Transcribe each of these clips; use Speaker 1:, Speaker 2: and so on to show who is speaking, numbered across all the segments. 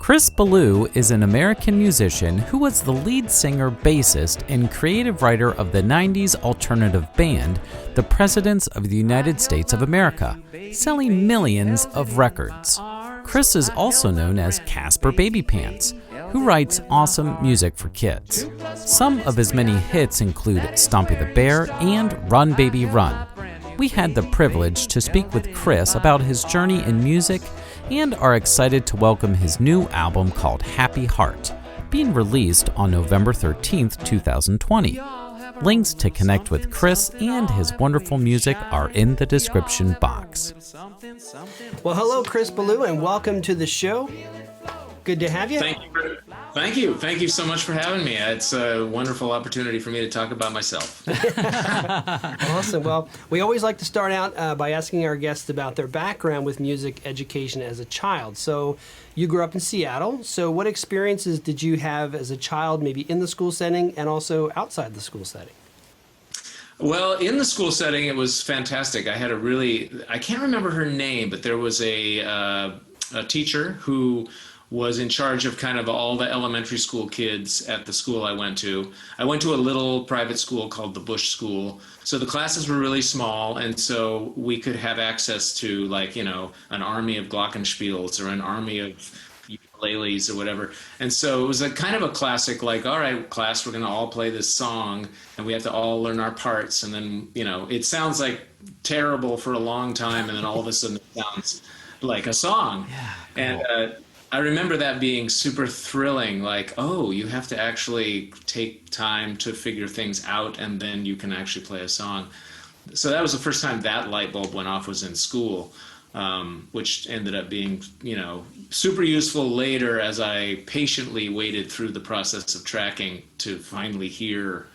Speaker 1: Chris Ballew is an American musician who was the lead singer, bassist, and creative writer of the 90s alternative band, The Presidents of the United States of America, selling millions of records. Chris is also known as Casper Babypants, who writes awesome music for kids. Some of his many hits include Stompy the Bear and Run Baby Run. We had the privilege to speak with Chris about his journey in music and are excited to welcome his new album called Happy Heart, being released on November 13th, 2020. Links to connect with Chris and his wonderful music are in the description box.
Speaker 2: Well, hello, Chris Ballew, and welcome to the show. Good to have you.
Speaker 3: Thank you so much for having me. It's a wonderful opportunity for me to talk about myself.
Speaker 2: Awesome. Well, we always like to start out by asking our guests about their background with music education as a child. So you grew up in Seattle. So what experiences did you have as a child, maybe in the school setting and also outside the school setting?
Speaker 3: Well, in the school setting, it was fantastic. I can't remember her name, but there was a teacher who was in charge of kind of all the elementary school kids at the school I went to. I went to a little private school called the Bush School. So the classes were really small, and so we could have access to, like, an army of glockenspiels or an army of ukuleles or whatever. And so it was a kind of a classic, like, all right, class, we're going to all play this song, and we have to all learn our parts. And then, it sounds like terrible for a long time, and then all of a sudden it sounds like a song.
Speaker 1: Yeah, cool.
Speaker 3: And I remember that being super thrilling, like, oh, you have to actually take time to figure things out, and then you can actually play a song. So that was the first time that light bulb went off, was in school, which ended up being, super useful later as I patiently waited through the process of tracking to finally hear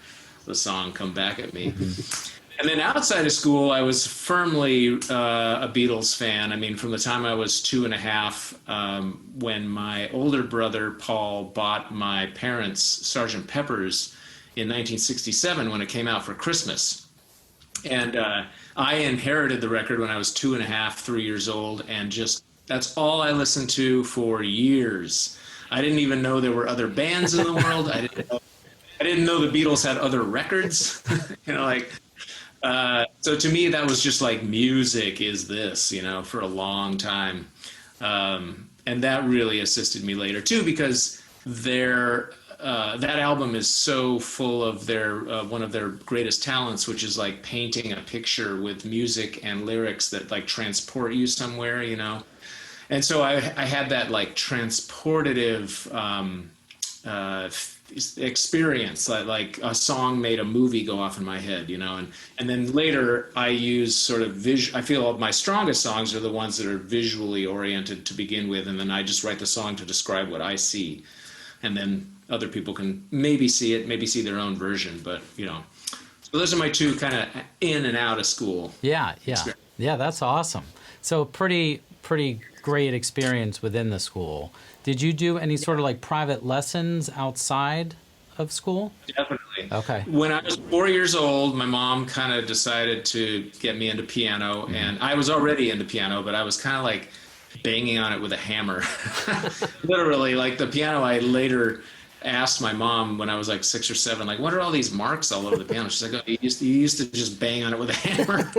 Speaker 3: the song come back at me. Mm-hmm. And then outside of school, I was firmly a Beatles fan. I mean, from the time I was 2.5, when my older brother, Paul, bought my parents Sgt. Pepper's in 1967 when it came out for Christmas. And I inherited the record when I was 2.5, 3 years old, and that's all I listened to for years. I didn't even know there were other bands in the world. I didn't know the Beatles had other records. So to me, that was just like, music is this, for a long time. And that really assisted me later too, because that album is so full of one of their greatest talents, which is like painting a picture with music and lyrics that like transport you somewhere, And so I had that like transportative experience, like a song made a movie go off in my head, and then later I use sort of I feel my strongest songs are the ones that are visually oriented to begin with, and then I just write the song to describe what I see, and then other people can maybe see it, maybe see their own version, but so those are my two kind of in and out of school.
Speaker 1: Yeah, that's awesome. So pretty great experience within the school. Did you do any sort of like private lessons outside of school?
Speaker 3: Definitely.
Speaker 1: Okay.
Speaker 3: When I was 4 years old, my mom kind of decided to get me into piano, and I was already into piano, but I was kind of like banging on it with a hammer. Literally, like the piano. I later asked my mom when I was like 6 or 7, like, what are all these marks all over the piano? She's like, oh, you used to just bang on it with a hammer.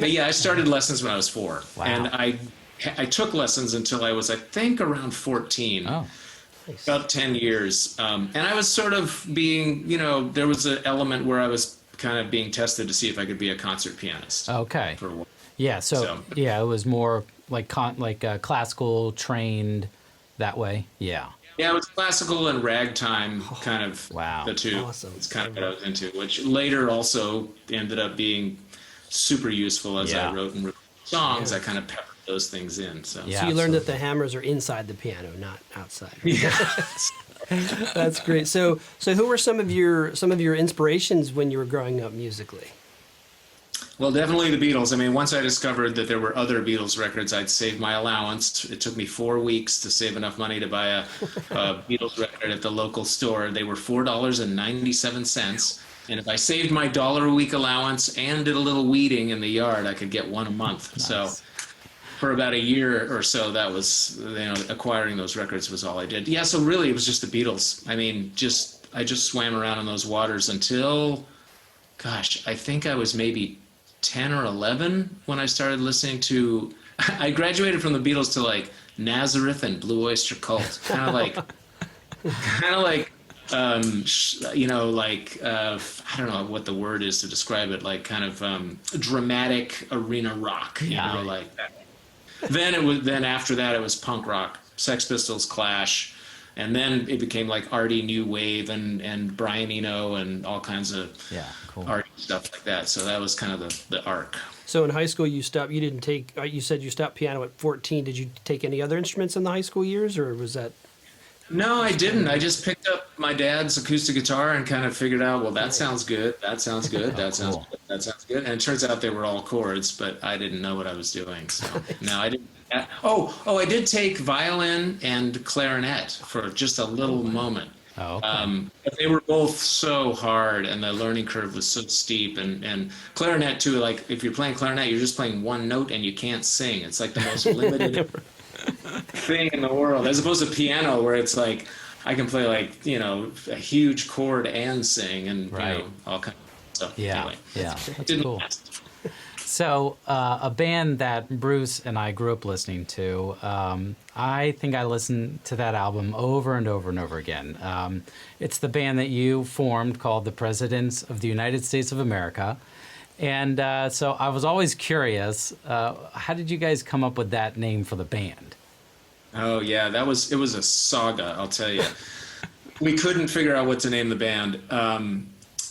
Speaker 3: But yeah, I started lessons when I was 4.
Speaker 1: Wow.
Speaker 3: And I took lessons until I was, I think, around 14.
Speaker 1: Oh, nice.
Speaker 3: About 10 years. And I was sort of being, there was an element where I was kind of being tested to see if I could be a concert pianist.
Speaker 1: Okay.
Speaker 3: For a while.
Speaker 1: Yeah, so yeah, it was more like classical trained that way. Yeah.
Speaker 3: Yeah, it was classical and ragtime, kind of the two.
Speaker 2: Awesome.
Speaker 3: It's kind of what I was into, which later also ended up being super useful as I wrote and recorded songs. I kind of peppered those things in. So
Speaker 2: you learned that the hammers are inside the piano, not outside. Right?
Speaker 3: Yeah.
Speaker 2: That's great. So who were some of your inspirations when you were growing up musically?
Speaker 3: Well, definitely the Beatles. I mean, once I discovered that there were other Beatles records, I'd saved my allowance. It took me 4 weeks to save enough money to buy a Beatles record at the local store. They were $4.97. And if I saved my $1 a week allowance and did a little weeding in the yard, I could get one a month. Nice. So for about a year or so, that was, acquiring those records was all I did. Yeah, so really it was just the Beatles. I mean, I just swam around in those waters until, gosh, I think I was maybe 10 or 11 when I started listening to, I graduated from the Beatles to like Nazareth and Blue Oyster Cult. Kind of like, I don't know what the word is to describe it, like kind of dramatic arena rock, like that. Then after that it was punk rock, Sex Pistols, Clash, and then it became like arty new wave and Brian Eno and all kinds of arty stuff like that. So that was kind of the arc.
Speaker 2: So in high school you didn't take, you said you stopped piano at 14. Did you take any other instruments in the high school years, or was that?
Speaker 3: No, I didn't. I just picked up my dad's acoustic guitar and kind of figured out, well, that sounds good. That sounds good. That sounds good. That sounds good. And it turns out they were all chords, but I didn't know what I was doing. So no, I didn't. I did take violin and clarinet for just a little moment.
Speaker 1: Oh, okay.
Speaker 3: But they were both so hard, and the learning curve was so steep. And clarinet too. Like if you're playing clarinet, you're just playing one note and you can't sing. It's like the most limited thing in the world, as opposed to piano, where it's like I can play like a huge chord and sing and all kinds of stuff. Anyway,
Speaker 1: that's cool. So a band that Bruce and I grew up listening to, I think I listened to that album over and over and over again. It's the band that you formed called the Presidents of the United States of America. And so I was always curious, how did you guys come up with that name for the band?
Speaker 3: Oh yeah, it was a saga, I'll tell you. We couldn't figure out what to name the band.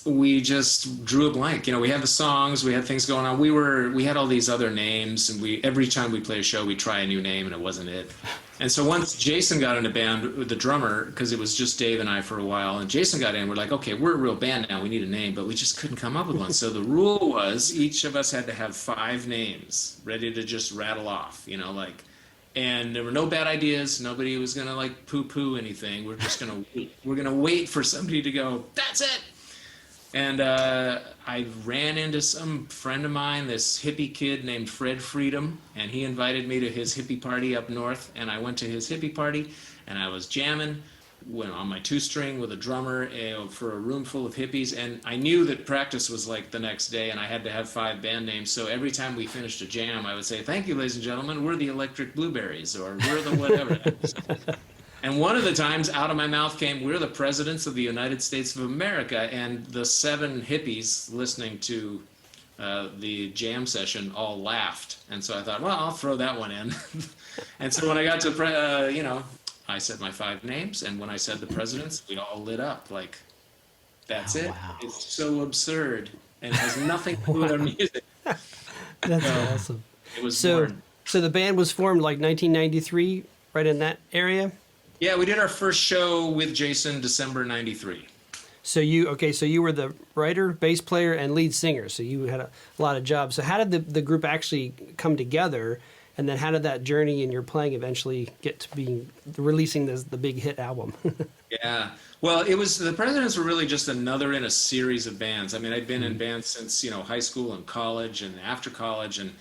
Speaker 3: We just drew a blank. We had the songs, we had things going on. We had all these other names, and every time we play a show, we try a new name, and it wasn't it. And so once Jason got in a band with the drummer, because it was just Dave and I for a while, and Jason got in, we're like, okay, we're a real band now, we need a name, but we just couldn't come up with one. So the rule was each of us had to have 5 names ready to just rattle off, and there were no bad ideas. Nobody was going to poo-poo anything. We're just going to wait. We're going to wait for somebody to go, that's it. And I ran into some friend of mine, this hippie kid named Fred Freedom, and he invited me to his hippie party up north. And I went to his hippie party, and I was jamming on my 2-string with a drummer for a room full of hippies. And I knew that practice was like the next day, and I had to have 5 band names. So every time we finished a jam, I would say, thank you, ladies and gentlemen, we're the Electric Blueberries, or we're the whatever. And one of the times out of my mouth came, we're the Presidents of the United States of America. And the 7 hippies listening to the jam session all laughed. And so I thought, well, I'll throw that one in. And so when I got to, I said my 5 names. And when I said the Presidents, we all lit up like, that's it. Wow. It's so absurd and has nothing to do with our music.
Speaker 2: That's awesome.
Speaker 3: It was born.
Speaker 2: So the band was formed like 1993, right in that area?
Speaker 3: Yeah, we did our first show with Jason December 93.
Speaker 2: So you were the writer, bass player, and lead singer. So you had a lot of jobs. So how did the group actually come together? And then how did that journey in your playing eventually get to releasing the big hit album?
Speaker 3: Yeah. Well, the Presidents were really just another in a series of bands. I mean, I'd been in bands since, high school and college and after college and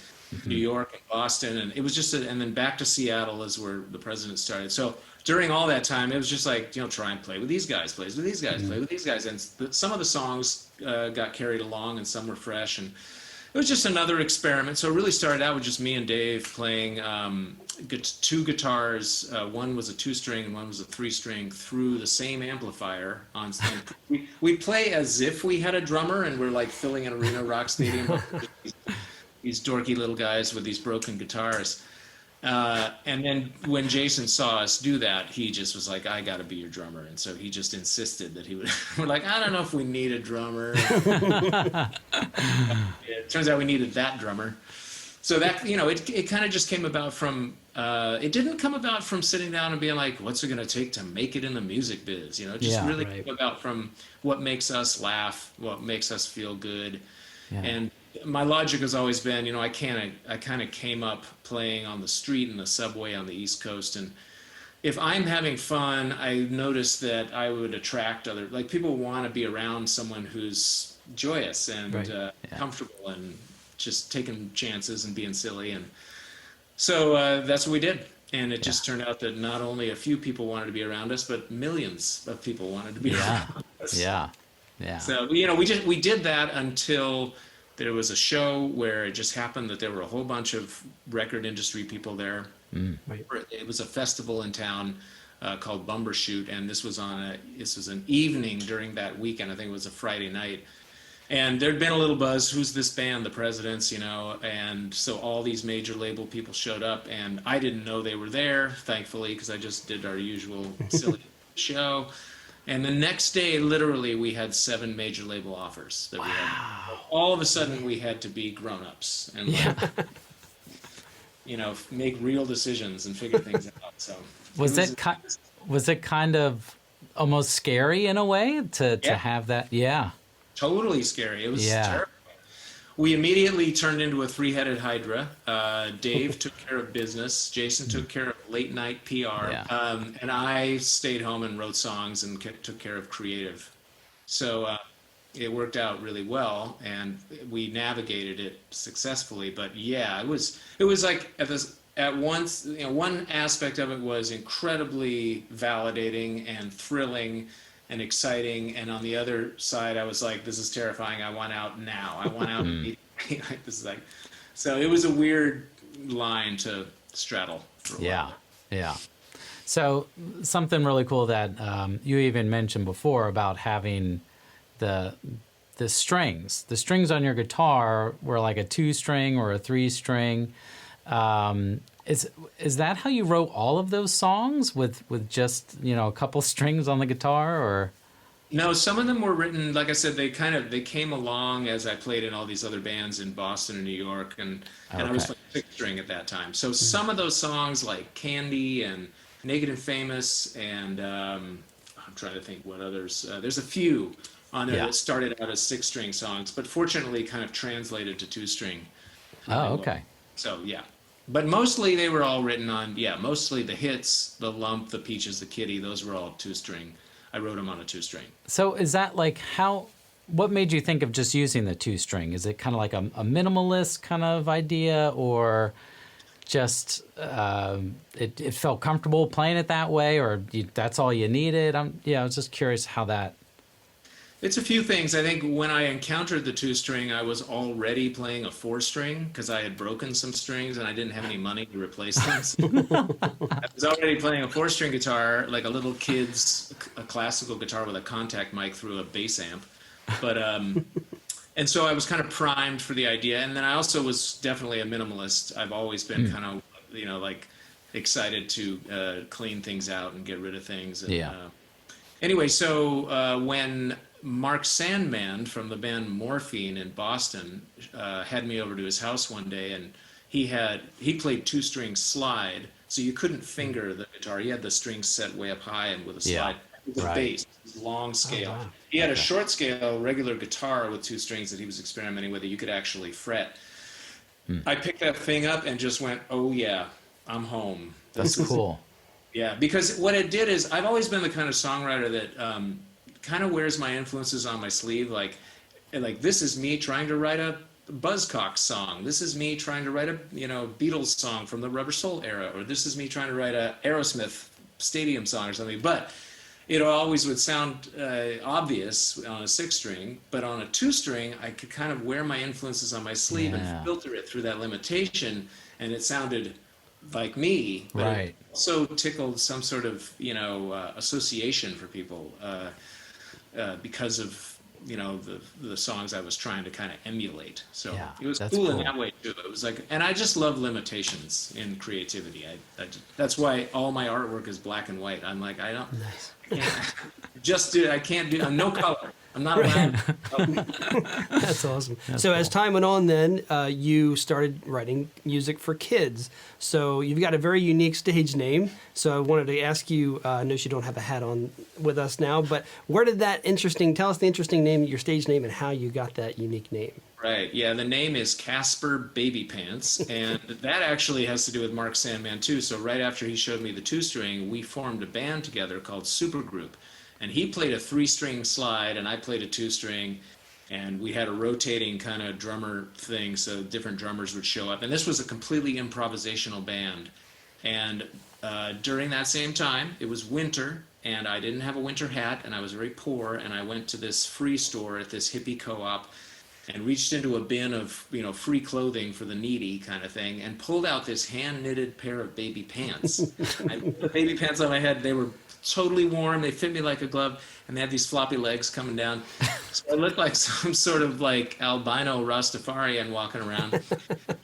Speaker 3: New York and Boston. And it was just, and then back to Seattle is where the Presidents started. So during all that time, it was just like, try and play with these guys, play with these guys, play with these guys. And some of the songs got carried along and some were fresh. And it was just another experiment. So it really started out with just me and Dave playing 2 guitars. One was a 2-string and one was a 3-string through the same amplifier. We play as if we had a drummer and we're like filling an arena rock stadium. These dorky little guys with these broken guitars. And then when Jason saw us do that, he just was like, I got to be your drummer. And so he just insisted that he would. We're like, I don't know if we need a drummer. It turns out we needed that drummer. So that, it kind of just came about from, it didn't come about from sitting down and being like, what's it going to take to make it in the music biz? It just really came about from what makes us laugh, what makes us feel good. Yeah. And my logic has always been, I kind of came up playing on the street in the subway on the East Coast, and if I'm having fun, I notice that I would attract people want to be around someone who's joyous and comfortable and just taking chances and being silly. And So that's what we did. And it just turned out that not only a few people wanted to be around us, but millions of people wanted to be around us.
Speaker 1: Yeah. Yeah.
Speaker 3: So, we did that until there was a show where it just happened that there were a whole bunch of record industry people there.
Speaker 2: Right.
Speaker 3: It was a festival in town called Bumbershoot, and this was an evening during that weekend. I think it was a Friday night. And there'd been a little buzz, who's this band, the Presidents, and so all these major label people showed up, and I didn't know they were there, thankfully, because I just did our usual silly show. And the next day, literally, we had 7 major label offers that we had. All of a sudden, we had to be grown-ups and make real decisions and figure things out. So
Speaker 1: was it kind of almost scary in a way to have that? Yeah.
Speaker 3: Totally scary. It was terrible. We immediately turned into a 3-headed hydra. Dave took care of business. Jason took care of late night PR. And I stayed home and wrote songs and took care of creative. So it worked out really well, and we navigated it successfully. But yeah, it was like at once, one aspect of it was incredibly validating and thrilling and exciting, and on the other side, I was like, "This is terrifying. I want out now. I want out immediately." So it was a weird line to straddle for a while.
Speaker 1: Yeah. So something really cool that you even mentioned before about having the strings. The strings on your guitar were like a 2-string or a 3-string. Is that how you wrote all of those songs with just a couple strings on the guitar, or?
Speaker 3: No, some of them were written, like I said, they came along as I played in all these other bands in Boston and New York, and I was playing 6-string at that time. So some of those songs like Candy and Naked and Famous, and I'm trying to think what others. There's a few on there that started out as 6-string songs, but fortunately kind of translated to 2-string.
Speaker 1: Oh, okay.
Speaker 3: So yeah. But mostly they were all written on, mostly the hits, the Lump, the Peaches, the Kitty, those were all 2-string. I wrote them on a 2-string.
Speaker 1: So is that like what made you think of just using the 2-string? Is it kind of like a minimalist kind of idea, or just it felt comfortable playing it that way, or that's all you needed? I was just curious how that...
Speaker 3: It's a few things. I think when I encountered the 2-string, I was already playing a 4-string because I had broken some strings and I didn't have any money to replace them. So I was already playing a 4-string guitar, like a little kid's a classical guitar with a contact mic through a bass amp. But and so I was kind of primed for the idea. And then I also was definitely a minimalist. I've always been kind of, like excited to clean things out and get rid of things. And, anyway, so when Mark Sandman from the band Morphine in Boston had me over to his house one day, and he played 2-string slide, so you couldn't finger the guitar. He had the strings set way up high and with a slide. With a bass, long scale. Oh, wow. He had a short scale regular guitar with 2 strings that he was experimenting with that you could actually fret. I picked that thing up and just went, "Oh yeah, I'm home."
Speaker 1: That's cool.
Speaker 3: Yeah, because what it did is I've always been the kind of songwriter that kind of wears my influences on my sleeve. Like this is me trying to write a Buzzcocks song. This is me trying to write a Beatles song from the Rubber Soul era, or this is me trying to write a Aerosmith stadium song or something. But it always would sound obvious on a 6-string, but on a 2-string, I could kind of wear my influences on my sleeve and filter it through that limitation, and it sounded like me, but it also tickled some sort of association for people because of the songs I was trying to kind of emulate. So it was cool in that way too. It was like, and I just love limitations in creativity. That's why all my artwork is black and white. I'm like, I can't just do it. I can't do. I'm no color. I'm not allowed.
Speaker 2: That's awesome. So as time went on, then you started writing music for kids. So you've got a very unique stage name. So I wanted to ask you. I know you don't have a hat on with us now, but where did that tell us the interesting name, your stage name, and how you got that unique name?
Speaker 3: Right. Yeah. The name is Casper Babypants, and that actually has to do with Mark Sandman too. So right after he showed me the 2-string, we formed a band together called Supergroup. And he played a 3-string slide, and I played a 2-string. and we had a rotating kind of drummer thing, so different drummers would show up. And this was a completely improvisational band. And during that same time, it was winter, and I didn't have a winter hat, and I was very poor, and I went to this free store at this hippie co-op and reached into a bin of, you know, free clothing for the needy kind of thing, and pulled out this hand-knitted pair of baby pants. I put the baby pants on my head. They were totally warm. They fit me like a glove, and they had these floppy legs coming down. So I looked like some sort of like albino Rastafarian walking around.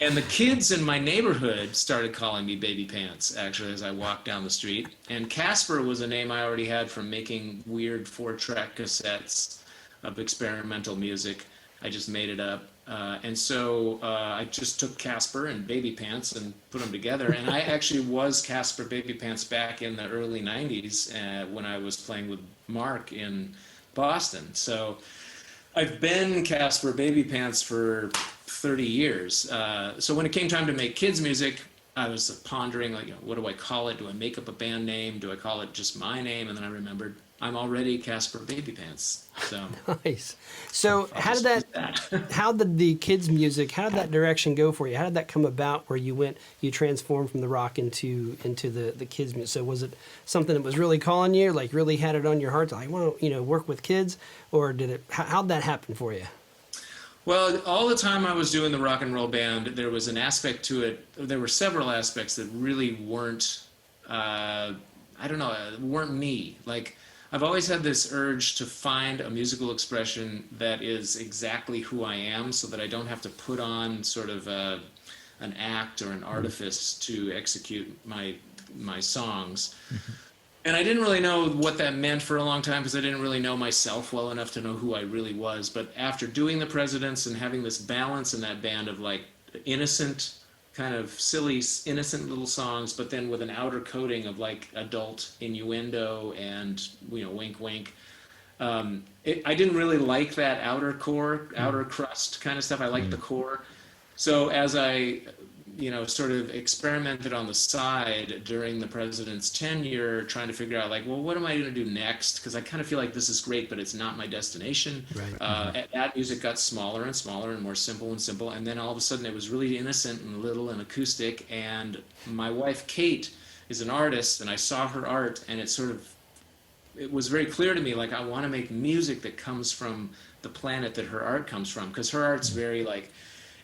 Speaker 3: And the kids in my neighborhood started calling me Baby Pants, actually, as I walked down the street. And Casper was a name I already had from making weird 4-track cassettes of experimental music. I just made it up. And so I just took Casper and Baby Pants and put them together. And I actually was Casper Baby Pants back in the early 90s when I was playing with Mark in Boston. So I've been Casper Baby Pants for 30 years. So when it came time to make kids music, I was pondering, like, you know, what do I call it? Do I make up a band name? Do I call it just my name? And then I remembered I'm already Casper Baby Pants. So
Speaker 2: nice. So how did how did the kids music, how did that direction go for you? How did that come about where you transformed from the rock into the kids music? So was it something that was really calling you, like really had it on your heart to, like, want to, you know, work with kids, or did it, how'd that happen for you?
Speaker 3: Well, all the time I was doing the rock and roll band, there was an aspect to it. There were several aspects that really weren't, weren't me. Like, I've always had this urge to find a musical expression that is exactly who I am, so that I don't have to put on sort of an act or an artifice to execute my songs. Mm-hmm. And I didn't really know what that meant for a long time, because I didn't really know myself well enough to know who I really was. But after doing the Presidents and having this balance in that band of like innocent, kind of silly, innocent little songs, but then with an outer coating of like adult innuendo and, you know, wink, wink. I didn't really like that outer crust kind of stuff. I liked the core. So as I, you know, sort of experimented on the side during the President's tenure, trying to figure out, like, well, what am I going to do next? Because I kind of feel like this is great, but it's not my destination. Right. That music got smaller and smaller and more simple and simple. And then all of a sudden it was really innocent and little and acoustic. And my wife, Kate, is an artist, and I saw her art, and it was very clear to me, like, I want to make music that comes from the planet that her art comes from. Because her art's very, like,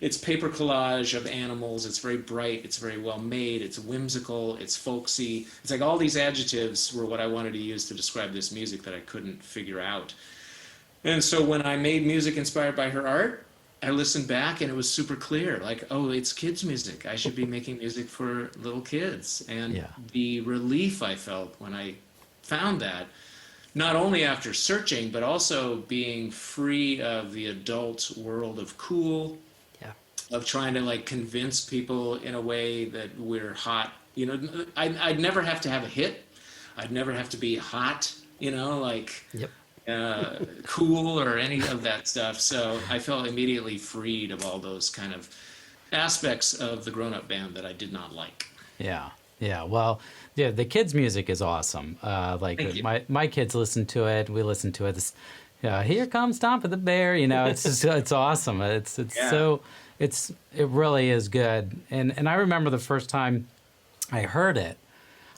Speaker 3: it's paper collage of animals. It's very bright. It's very well made. It's whimsical. It's folksy. It's like all these adjectives were what I wanted to use to describe this music that I couldn't figure out. And so when I made music inspired by her art, I listened back, and it was super clear. Like, oh, it's kids' music. I should be making music for little kids. And the relief I felt when I found that, not only after searching, but also being free of the adult world of cool, of trying to, like, convince people in a way that we're hot. You know, I'd never have to have a hit. I'd never have to be hot, you know, like cool or any of that stuff. So I felt immediately freed of all those kind of aspects of the grown-up band that I did not like.
Speaker 1: Yeah. Yeah. Well, yeah, the kids' music is awesome. Like my kids listen to it. We listen to it. Here comes Stomp of the Bear. You know, it's just, it's awesome. It really is good. And I remember the first time I heard it,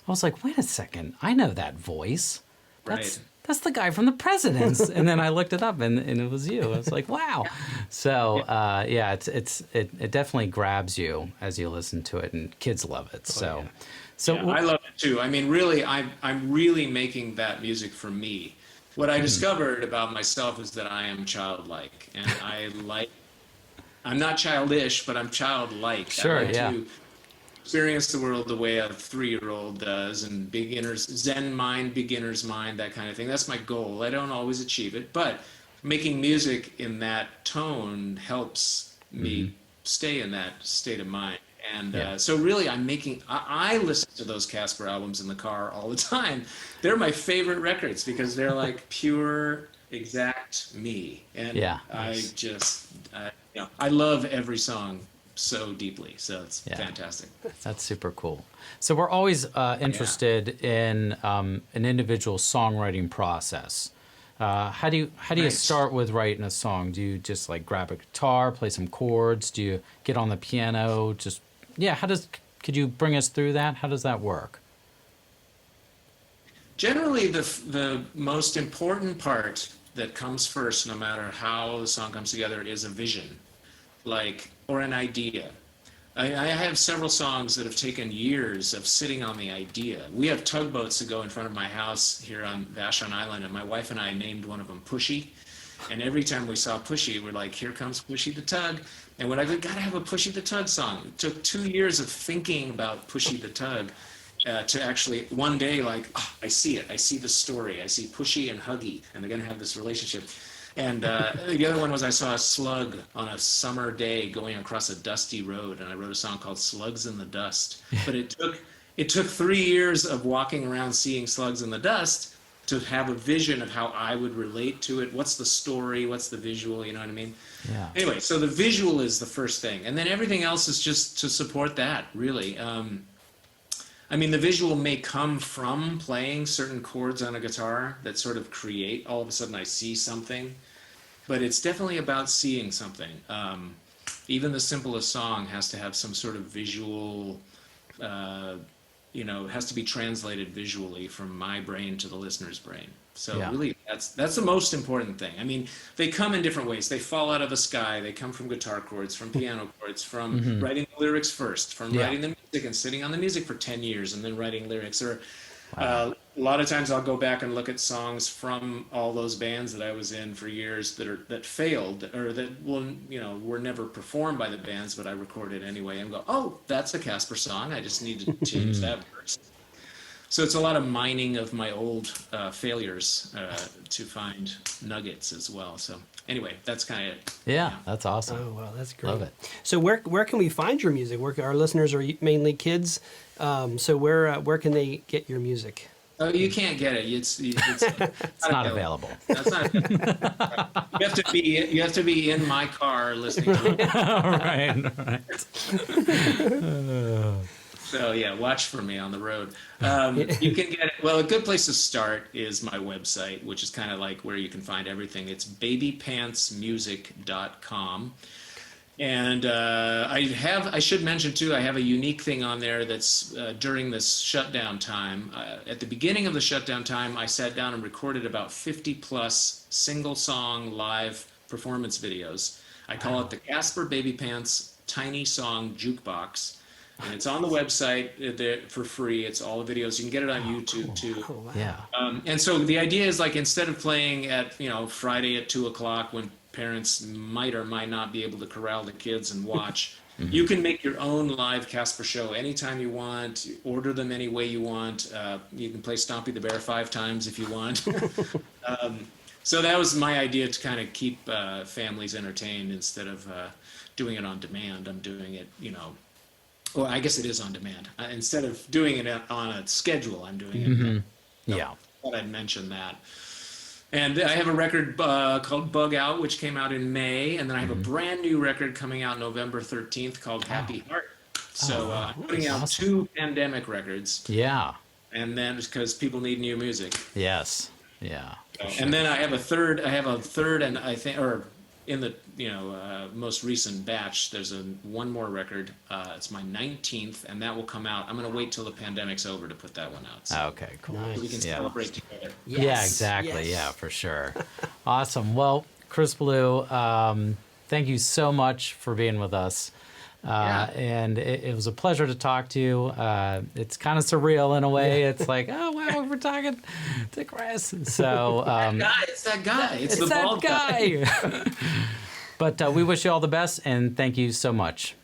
Speaker 1: I was like, wait a second, I know that voice. That's the guy from the Presidents. And then I looked it up, and it was you. I was like, wow. So it definitely grabs you as you listen to it, and kids love it.
Speaker 3: I love it too. I mean, really, I'm really making that music for me. What I discovered about myself is that I am childlike, and I'm not childish, but I'm childlike.
Speaker 1: Sure,
Speaker 3: I like to experience the world the way a 3-year-old does, and Zen mind, beginner's mind, that kind of thing. That's my goal. I don't always achieve it, but making music in that tone helps me stay in that state of mind. And so really I listen to those Casper albums in the car all the time. They're my favorite records because they're like pure, exact me. And I love every song so deeply. So it's fantastic.
Speaker 1: That's super cool. So we're always interested in an individual songwriting process. How do you
Speaker 3: Right.
Speaker 1: start with writing a song? Do you just like grab a guitar, play some chords? Do you get on the piano? Just could you bring us through that? How does that work?
Speaker 3: Generally, the most important part that comes first, no matter how the song comes together, is a vision, or an idea. I have several songs that have taken years of sitting on the idea. We have tugboats that go in front of my house here on Vashon Island, and my wife and I named one of them Pushy. And every time we saw Pushy, we're like, here comes Pushy the Tug. And we're like, we gotta have a Pushy the Tug song. It took 2 years of thinking about Pushy the Tug to actually one day, I see it. I see the story. I see Pushy and Huggy, and they're gonna have this relationship. And the other one was I saw a slug on a summer day going across a dusty road, and I wrote a song called Slugs in the Dust. But it took 3 years of walking around seeing slugs in the dust to have a vision of how I would relate to it. What's the story? What's the visual? You know what I mean?
Speaker 1: Yeah.
Speaker 3: Anyway, so the visual is the first thing. And then everything else is just to support that, really. The visual may come from playing certain chords on a guitar that sort of create, all of a sudden I see something. But it's definitely about seeing something. Even the simplest song has to have some sort of visual, it has to be translated visually from my brain to the listener's brain. So really, that's the most important thing. They come in different ways. They fall out of the sky. They come from guitar chords, from piano chords, from writing the lyrics first, from writing the music and sitting on the music for 10 years and then writing lyrics. Or a lot of times I'll go back and look at songs from all those bands that I was in for years that failed or that were never performed by the bands, but I recorded anyway, and go, oh, that's a Casper song. I just need to change that verse. So it's a lot of mining of my old failures to find nuggets as well. So anyway, that's kind of it.
Speaker 1: Yeah, that's awesome.
Speaker 2: Oh, wow, that's great.
Speaker 1: Love it.
Speaker 2: So where can we find your music? Our listeners are mainly kids. So where can they get your music?
Speaker 3: Oh, you can't get it. It's
Speaker 1: not available.
Speaker 3: That's not available. You have to be in my car listening to it.
Speaker 1: Right.
Speaker 3: So yeah, watch for me on the road. You can get it. Well, a good place to start is my website, which is kind of like where you can find everything. It's babypantsmusic.com. And I should mention too, I have a unique thing on there that's during this shutdown time. At the beginning of the shutdown time, I sat down and recorded about 50 plus single song live performance videos. I call it the Casper Babypants Tiny Song Jukebox. And it's on the website for free. It's all the videos. You can get it on YouTube too.
Speaker 2: Oh, wow.
Speaker 1: Yeah.
Speaker 3: And so the idea is instead of playing at Friday at 2:00 when parents might or might not be able to corral the kids and watch, you can make your own live Casper show anytime you want. Order them any way you want. You can play Stompy the Bear 5 times if you want. So that was my idea to kind of keep families entertained instead of doing it on demand. I'm doing it, well, I guess it is on demand. Instead of doing it on a schedule, I'm doing it.
Speaker 1: Yeah.
Speaker 3: I thought I'd mention that. And I have a record called Bug Out, which came out in May. And then I have a brand new record coming out November 13th called Happy Heart. So I'm putting out 2 pandemic records.
Speaker 1: Yeah.
Speaker 3: And then because people need new music.
Speaker 1: Yes. Yeah.
Speaker 3: And then I have a third, and I think, or in the most recent batch, there's one more record. It's my 19th, and that will come out. I'm going to wait till the pandemic's over to put that one out. So
Speaker 1: Okay, cool.
Speaker 2: Nice.
Speaker 3: we can celebrate together.
Speaker 2: Yes.
Speaker 1: Yeah, exactly.
Speaker 2: Yes.
Speaker 1: Yeah, for sure. Awesome. Well, Chris Ballew, thank you so much for being with us. And it was a pleasure to talk to you. It's kind of surreal in a way. It's like, oh, wow, we're talking to Chris. So
Speaker 3: It's that guy. It's the
Speaker 1: that
Speaker 3: bald guy.
Speaker 1: But we wish you all the best, and thank you so much.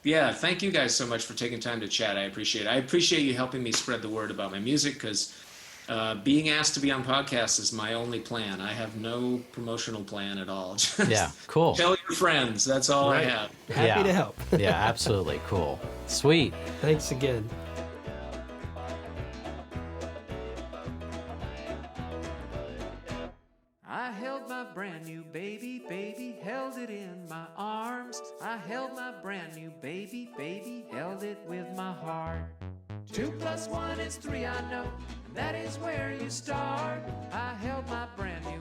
Speaker 3: Yeah, thank you guys so much for taking time to chat. I appreciate it. I appreciate you helping me spread the word about my music, because being asked to be on podcasts is my only plan. I have no promotional plan at all. Just
Speaker 1: Yeah, cool.
Speaker 3: tell your friends. That's all I have.
Speaker 2: Happy to help.
Speaker 1: Yeah, absolutely. Cool. Sweet.
Speaker 2: Thanks again.
Speaker 4: I held my brand new baby, held it in my arms. I held my brand new baby, held it with my heart. 2 + 1 is 3, I know, that is where you start. I held my brand new